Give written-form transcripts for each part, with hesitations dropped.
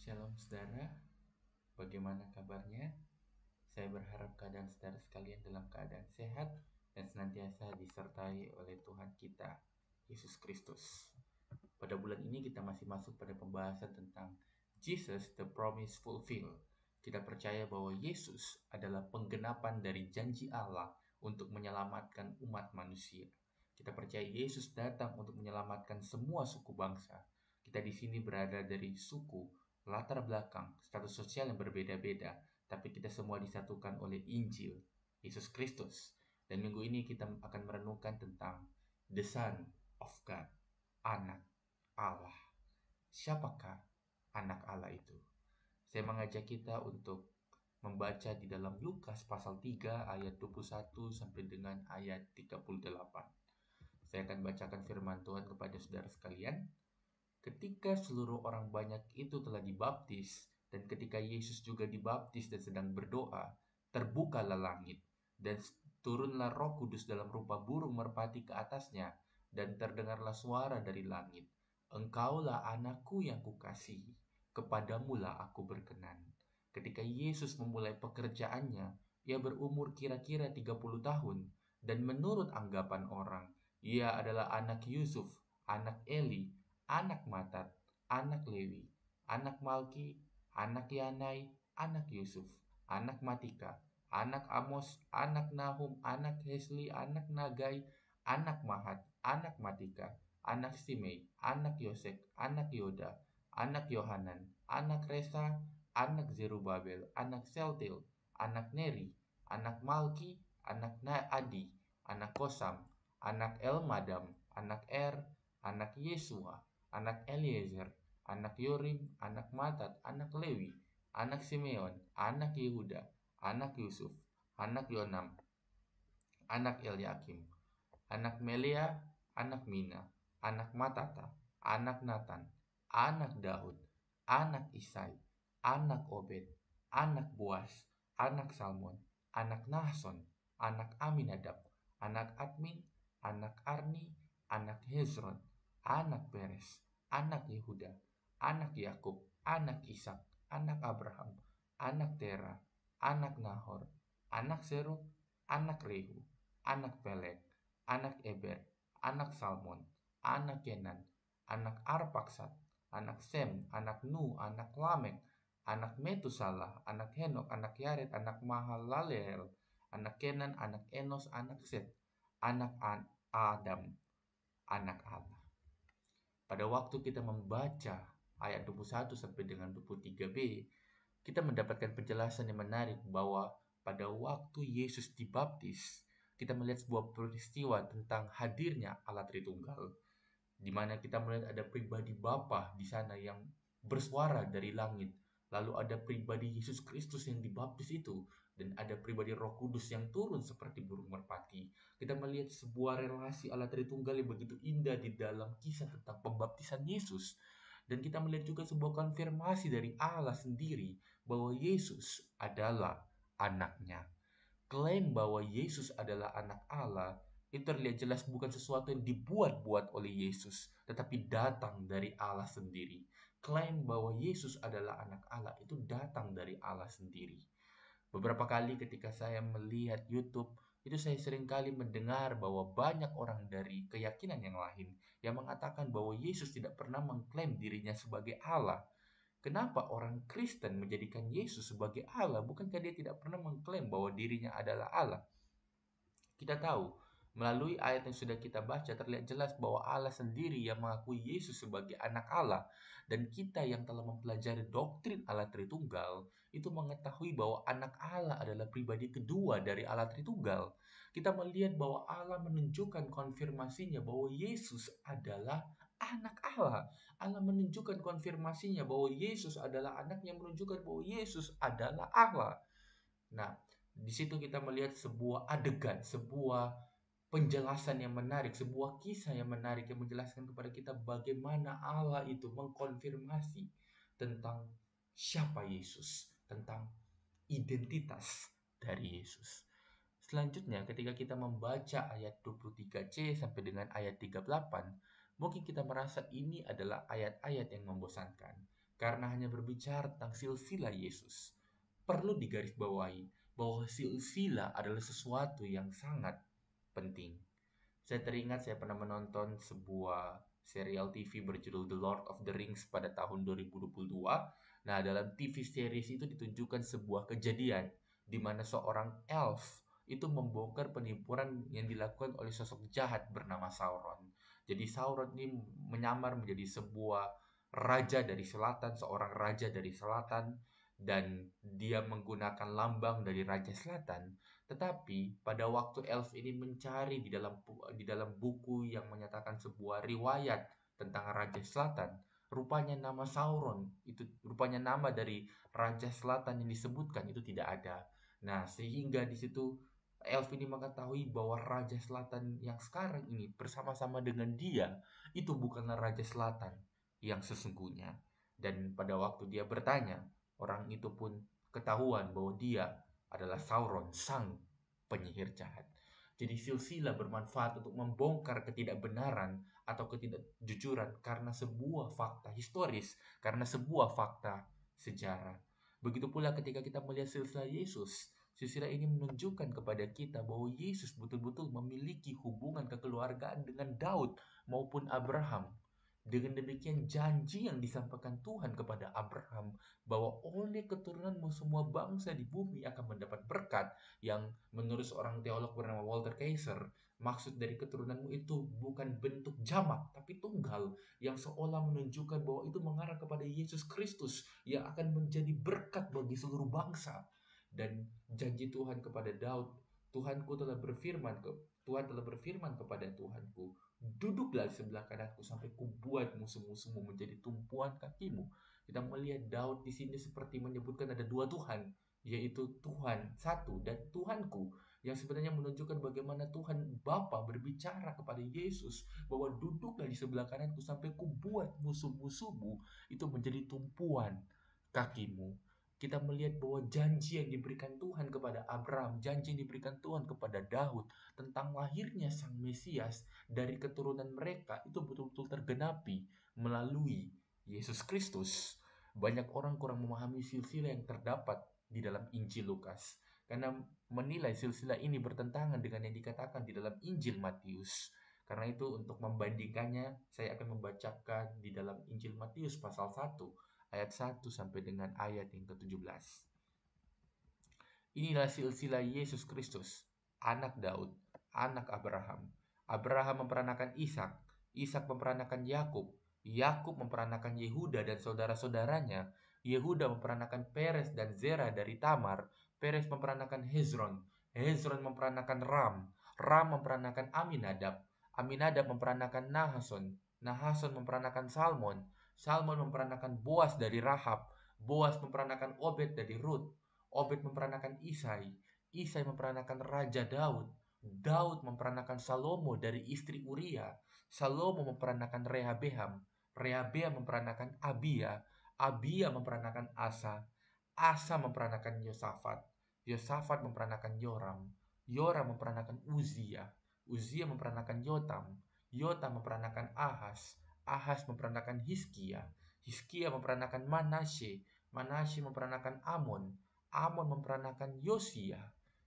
Shalom saudara, bagaimana kabarnya? Saya berharap keadaan saudara sekalian dalam keadaan sehat dan senantiasa disertai oleh Tuhan kita, Yesus Kristus. Pada bulan ini kita masih masuk pada pembahasan tentang Jesus the Promise Fulfilled. Kita percaya bahwa Yesus adalah penggenapan dari janji Allah untuk menyelamatkan umat manusia. Kita percaya Yesus datang untuk menyelamatkan semua suku bangsa. Kita di sini berada dari suku, latar belakang, status sosial yang berbeda-beda, tapi kita semua disatukan oleh Injil Yesus Kristus. Dan minggu ini kita akan merenungkan tentang the Son of God, anak Allah. Siapakah anak Allah itu? Saya mengajak kita untuk membaca di dalam Lukas pasal 3 ayat 21 sampai dengan ayat 38. Saya akan bacakan firman Tuhan kepada saudara sekalian. Ketika seluruh orang banyak itu telah dibaptis, dan ketika Yesus juga dibaptis dan sedang berdoa, terbukalah langit, dan turunlah Roh Kudus dalam rupa burung merpati ke atasnya, dan terdengarlah suara dari langit, Engkaulah anakku yang kukasihi, kepadamulah aku berkenan. Ketika Yesus memulai pekerjaannya, ia berumur kira-kira 30 tahun, dan menurut anggapan orang, ia adalah anak Yusuf, anak Eli, anak Matat, anak Lewi, anak Malki, anak Yanai, anak Yusuf, anak Matika, anak Amos, anak Nahum, anak Hesli, anak Nagai, anak Mahat, anak Matika, anak Simei, anak Yosek, anak Yoda, anak Yohanan, anak Resa, anak Zerubabel, anak Seltil, anak Neri, anak Malki, anak Adi, anak Kosam, anak Elmadam, anak anak Yesua, anak Eliezer, anak Yorim, anak Matat, anak Lewi, anak Simeon, anak Yehuda, anak Yusuf, anak Yonam, anak Elyakim, anak Melea, anak Mina, anak Matata, anak Natan, anak Daud, anak Isai, anak Obed, anak Boas, anak Salmon, anak Nahson, anak Aminadab, anak Admin, anak Arni, anak Hezron, anak Peres, anak Yehuda, anak Yakub, anak Ishak, anak Abraham, anak Tera, anak Nahor, anak Serug, anak Rehu, anak Peleg, anak Eber, anak Salmon, anak Kenan, anak Arpaksad, anak Sem, anak Nu, anak Lamek, anak Metusalah, anak Henok, anak Yared, anak Mahalaleel, anak Kenan, anak Enos, anak Set, anak Adam, anak Allah. Pada waktu kita membaca ayat 21 sampai dengan 23b, kita mendapatkan penjelasan yang menarik bahwa pada waktu Yesus dibaptis, kita melihat sebuah peristiwa tentang hadirnya Allah Tritunggal, di mana kita melihat ada pribadi Bapa di sana yang bersuara dari langit, lalu ada pribadi Yesus Kristus yang dibaptis itu, dan ada pribadi Roh Kudus yang turun seperti burung merpati. Kita melihat sebuah relasi Allah Tritunggal yang begitu indah di dalam kisah tentang pembaptisan Yesus. Dan kita melihat juga sebuah konfirmasi dari Allah sendiri bahwa Yesus adalah anaknya. Klaim bahwa Yesus adalah anak Allah itu terlihat jelas bukan sesuatu yang dibuat-buat oleh Yesus, tetapi datang dari Allah sendiri. Klaim bahwa Yesus adalah anak Allah itu datang dari Allah sendiri. Beberapa kali ketika saya melihat YouTube, itu saya sering kali mendengar bahwa banyak orang dari keyakinan yang lain yang mengatakan bahwa Yesus tidak pernah mengklaim dirinya sebagai Allah. Kenapa orang Kristen menjadikan Yesus sebagai Allah? Bukankah dia tidak pernah mengklaim bahwa dirinya adalah Allah? Kita tahu, melalui ayat yang sudah kita baca terlihat jelas bahwa Allah sendiri yang mengakui Yesus sebagai anak Allah. Dan kita yang telah mempelajari doktrin Allah Tritunggal, itu mengetahui bahwa anak Allah adalah pribadi kedua dari Allah Tritunggal. Kita melihat bahwa Allah menunjukkan konfirmasinya bahwa Yesus adalah anak Allah. Allah menunjukkan konfirmasinya bahwa Yesus adalah anaknya, menunjukkan bahwa Yesus adalah Allah. Nah, di situ kita melihat sebuah adegan, sebuah penjelasan yang menarik, sebuah kisah yang menarik yang menjelaskan kepada kita bagaimana Allah itu mengkonfirmasi tentang siapa Yesus, tentang identitas dari Yesus. Selanjutnya, ketika kita membaca ayat 23c sampai dengan ayat 38, mungkin kita merasa ini adalah ayat-ayat yang membosankan. karena hanya berbicara tentang silsilah Yesus. Perlu digarisbawahi bahwa silsilah adalah sesuatu yang sangat penting. Saya teringat saya pernah menonton sebuah serial TV berjudul The Lord of the Rings pada tahun 2022. Nah, dalam TV series itu ditunjukkan sebuah kejadian di mana seorang elf itu membongkar penipuan yang dilakukan oleh sosok jahat bernama Sauron. Jadi Sauron ini menyamar menjadi sebuah raja dari selatan, seorang raja dari selatan, dan dia menggunakan lambang dari Raja Selatan. Tetapi pada waktu elf ini mencari di dalam buku yang menyatakan sebuah riwayat tentang Raja Selatan, rupanya nama Sauron itu rupanya nama dari Raja Selatan yang disebutkan itu tidak ada. Nah, sehingga di situ elf ini mengetahui bahwa Raja Selatan yang sekarang ini bersama-sama dengan dia itu bukanlah Raja Selatan yang sesungguhnya. Dan pada waktu dia bertanya, orang itu pun ketahuan bahwa dia adalah Sauron, sang penyihir jahat. Jadi silsilah bermanfaat untuk membongkar ketidakbenaran atau ketidakjujuran karena sebuah fakta historis, karena sebuah fakta sejarah. Begitu pula ketika kita melihat silsilah Yesus, silsilah ini menunjukkan kepada kita bahwa Yesus betul-betul memiliki hubungan kekeluargaan dengan Daud maupun Abraham. Dengan demikian janji yang disampaikan Tuhan kepada Abraham bahwa oleh keturunanmu semua bangsa di bumi akan mendapat berkat, yang menurut seorang teolog bernama Walter Kaiser, maksud dari keturunanmu itu bukan bentuk jamak tapi tunggal, yang seolah menunjukkan bahwa itu mengarah kepada Yesus Kristus yang akan menjadi berkat bagi seluruh bangsa. Dan janji Tuhan kepada Daud, Tuhan telah berfirman kepada Tuhanku, duduklah di sebelah kananku sampai kubuat musuh-musuhmu menjadi tumpuan kakimu. Kita melihat Daud di sini seperti menyebutkan ada dua Tuhan, yaitu Tuhan satu dan Tuhanku, yang sebenarnya menunjukkan bagaimana Tuhan Bapa berbicara kepada Yesus bahwa duduklah di sebelah kananku sampai kubuat musuh-musuhmu itu menjadi tumpuan kakimu. Kita melihat bahwa janji yang diberikan Tuhan kepada Abraham, janji yang diberikan Tuhan kepada Daud tentang lahirnya Sang Mesias dari keturunan mereka itu betul-betul tergenapi melalui Yesus Kristus. Banyak orang kurang memahami silsilah yang terdapat di dalam Injil Lukas karena menilai silsilah ini bertentangan dengan yang dikatakan di dalam Injil Matius. Karena itu untuk membandingkannya saya akan membacakan di dalam Injil Matius pasal 1 ayat 1 sampai dengan ayat yang ke-17. Inilah silsilah Yesus Kristus, anak Daud, anak Abraham. Abraham memperanakan Ishak, Ishak memperanakan Yakub, Yakub memperanakan Yehuda dan saudara-saudaranya, Yehuda memperanakan Peres dan Zera dari Tamar, Peres memperanakan Hezron, Hezron memperanakan Ram, Ram memperanakan Aminadab, Aminadab memperanakan Nahason, Nahason memperanakan Salmon, Salmon memperanakan Boas dari Rahab, Boas memperanakan Obed dari Rut, Obed memperanakan Isai, Isai memperanakan Raja Daud, Daud memperanakan Salomo dari istri Uria, Salomo memperanakan Rehabeam, Rehabeam memperanakan Abia, Abia memperanakan Asa, Asa memperanakan Yosafat, Yosafat memperanakan Yoram, Yoram memperanakan Uzia, Uzia memperanakan Yotam, Yotam memperanakan Ahas, Ahas memperanakan Hizkia, Hizkia memperanakan Manasye, Manasye memperanakan Amon, Amon memperanakan Yosia,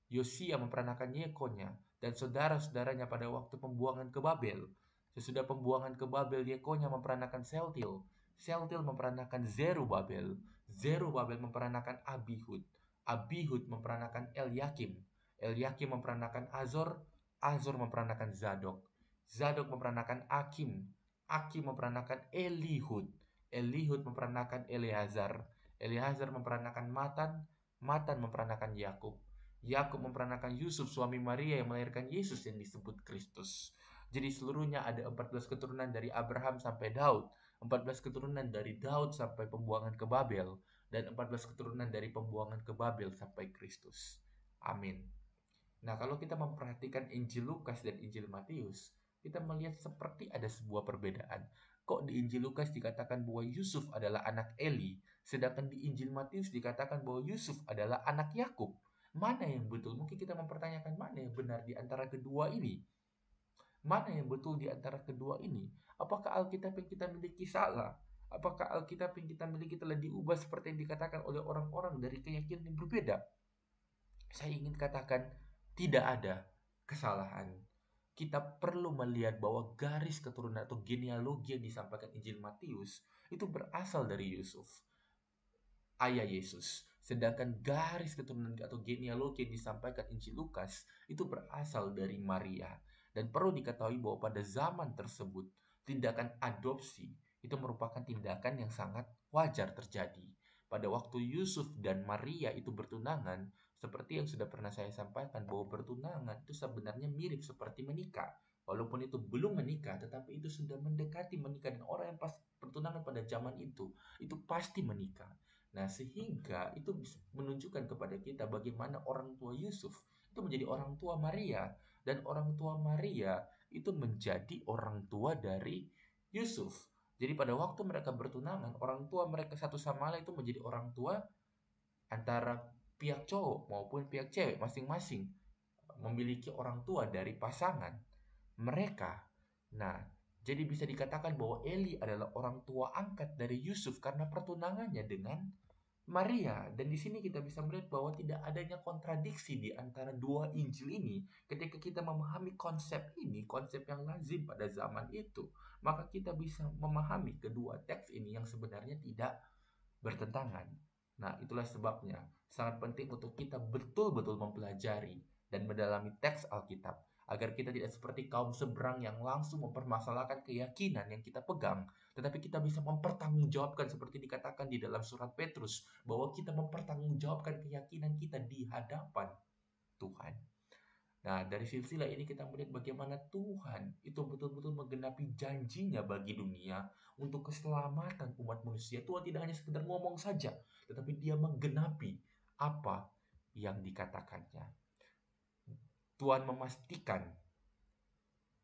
Yosia memperanakan Yekonya dan saudara-saudaranya pada waktu pembuangan ke Babel. Sesudah pembuangan ke Babel, Yekonya memperanakan Seltil, Seltil memperanakan Zerubabel, Zerubabel memperanakan Abihud, Abihud memperanakan Eliakim, Eliakim memperanakan Azor, Azor memperanakan Zadok, Zadok memperanakan Akim, Akim memperanakan Elihud, Elihud memperanakan Eleazar, Eleazar memperanakan Matan, Matan memperanakan Yakub, Yakub memperanakan Yusuf suami Maria yang melahirkan Yesus yang disebut Kristus. Jadi seluruhnya ada 14 keturunan dari Abraham sampai Daud, 14 keturunan dari Daud sampai pembuangan ke Babel, dan 14 keturunan dari pembuangan ke Babel sampai Kristus. Amin. Nah, kalau kita memperhatikan Injil Lukas dan Injil Matius, kita melihat seperti ada sebuah perbedaan. Kok di Injil Lukas dikatakan bahwa Yusuf adalah anak Eli, sedangkan di Injil Matius dikatakan bahwa Yusuf adalah anak Yakub? Mana yang betul? Mungkin kita mempertanyakan mana yang benar di antara kedua ini. Mana yang betul di antara kedua ini? Apakah Alkitab yang kita miliki salah? Apakah Alkitab yang kita miliki telah diubah seperti yang dikatakan oleh orang-orang dari keyakinan yang berbeda? Saya ingin katakan, tidak ada kesalahan. Kita perlu melihat bahwa garis keturunan atau genealogi yang disampaikan Injil Matius itu berasal dari Yusuf, ayah Yesus. Sedangkan garis keturunan atau genealogi yang disampaikan Injil Lukas itu berasal dari Maria. Dan perlu diketahui bahwa pada zaman tersebut, tindakan adopsi itu merupakan tindakan yang sangat wajar terjadi. Pada waktu Yusuf dan Maria itu bertunangan, seperti yang sudah pernah saya sampaikan bahwa bertunangan itu sebenarnya mirip seperti menikah. Walaupun itu belum menikah, tetapi itu sudah mendekati menikah. Dan orang yang pas bertunangan pada zaman itu pasti menikah. Nah, sehingga itu menunjukkan kepada kita bagaimana orang tua Yusuf itu menjadi orang tua Maria. Dan orang tua Maria itu menjadi orang tua dari Yusuf. Jadi pada waktu mereka bertunangan, orang tua mereka satu sama lain itu menjadi orang tua antara pihak cowok maupun pihak cewek masing-masing memiliki orang tua dari pasangan mereka. Nah, jadi bisa dikatakan bahwa Eli adalah orang tua angkat dari Yusuf karena pertunangannya dengan Maria. Dan di sini kita bisa melihat bahwa tidak adanya kontradiksi di antara dua Injil ini. Ketika kita memahami konsep ini, konsep yang lazim pada zaman itu, maka kita bisa memahami kedua teks ini yang sebenarnya tidak bertentangan. Nah, itulah sebabnya sangat penting untuk kita betul-betul mempelajari dan mendalami teks Alkitab agar kita tidak seperti kaum seberang yang langsung mempermasalahkan keyakinan yang kita pegang, tetapi kita bisa mempertanggungjawabkan seperti dikatakan di dalam surat Petrus bahwa kita mempertanggungjawabkan keyakinan kita di hadapan Tuhan. Nah, dari silsilah ini kita melihat bagaimana Tuhan itu betul-betul menggenapi janjinya bagi dunia untuk keselamatan umat manusia. Tuhan tidak hanya sekedar ngomong saja, tetapi dia menggenapi apa yang dikatakannya. Tuhan memastikan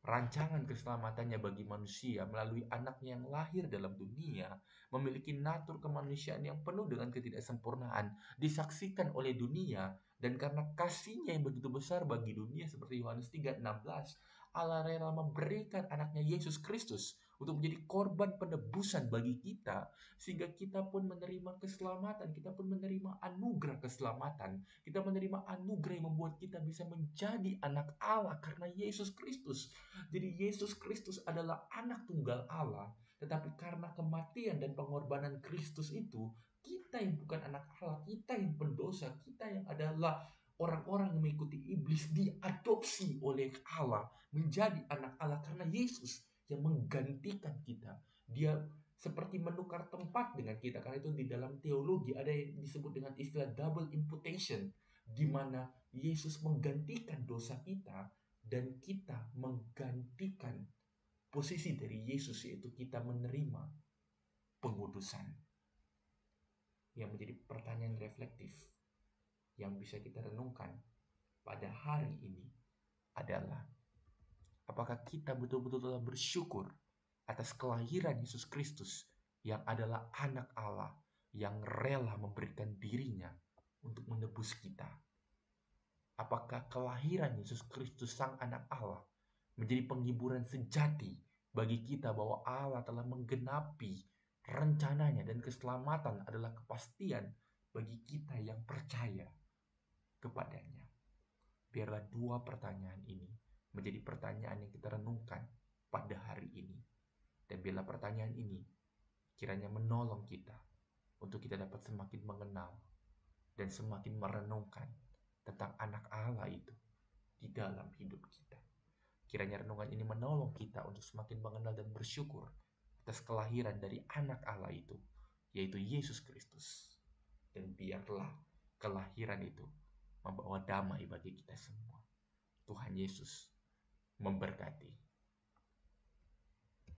rancangan keselamatannya bagi manusia melalui anaknya yang lahir dalam dunia, memiliki natur kemanusiaan yang penuh dengan ketidaksempurnaan, disaksikan oleh dunia, dan karena kasihnya yang begitu besar bagi dunia seperti Yohanes 3:16, Allah rela memberikan anaknya Yesus Kristus untuk menjadi korban penebusan bagi kita, sehingga kita pun menerima keselamatan, kita pun menerima anugerah keselamatan, kita menerima anugerah yang membuat kita bisa menjadi anak Allah karena Yesus Kristus. Jadi Yesus Kristus adalah anak tunggal Allah, tetapi karena kematian dan pengorbanan Kristus itu, kita yang bukan anak Allah, kita yang pendosa, kita yang adalah orang-orang yang mengikuti iblis diadopsi oleh Allah menjadi anak Allah karena Yesus yang menggantikan kita. Dia seperti menukar tempat dengan kita. Karena itu di dalam teologi ada yang disebut dengan istilah double imputation, di mana Yesus menggantikan dosa kita dan kita menggantikan posisi dari Yesus, yaitu kita menerima pengudusan. Yang menjadi pertanyaan reflektif yang bisa kita renungkan pada hari ini adalah, apakah kita betul-betul telah bersyukur atas kelahiran Yesus Kristus yang adalah anak Allah yang rela memberikan dirinya untuk menebus kita? Apakah kelahiran Yesus Kristus Sang Anak Allah menjadi penghiburan sejati bagi kita bahwa Allah telah menggenapi rencananya dan keselamatan adalah kepastian bagi kita yang percaya kepadanya? Biarlah dua pertanyaan ini menjadi pertanyaan yang kita renungkan pada hari ini. Dan biarlah pertanyaan ini kiranya menolong kita untuk kita dapat semakin mengenal dan semakin merenungkan tentang anak Allah itu di dalam hidup kita. Kiranya renungan ini menolong kita untuk semakin mengenal dan bersyukur atas kelahiran dari anak Allah itu, yaitu Yesus Kristus. Dan biarlah kelahiran itu membawa damai bagi kita semua. Tuhan Yesus memberkati.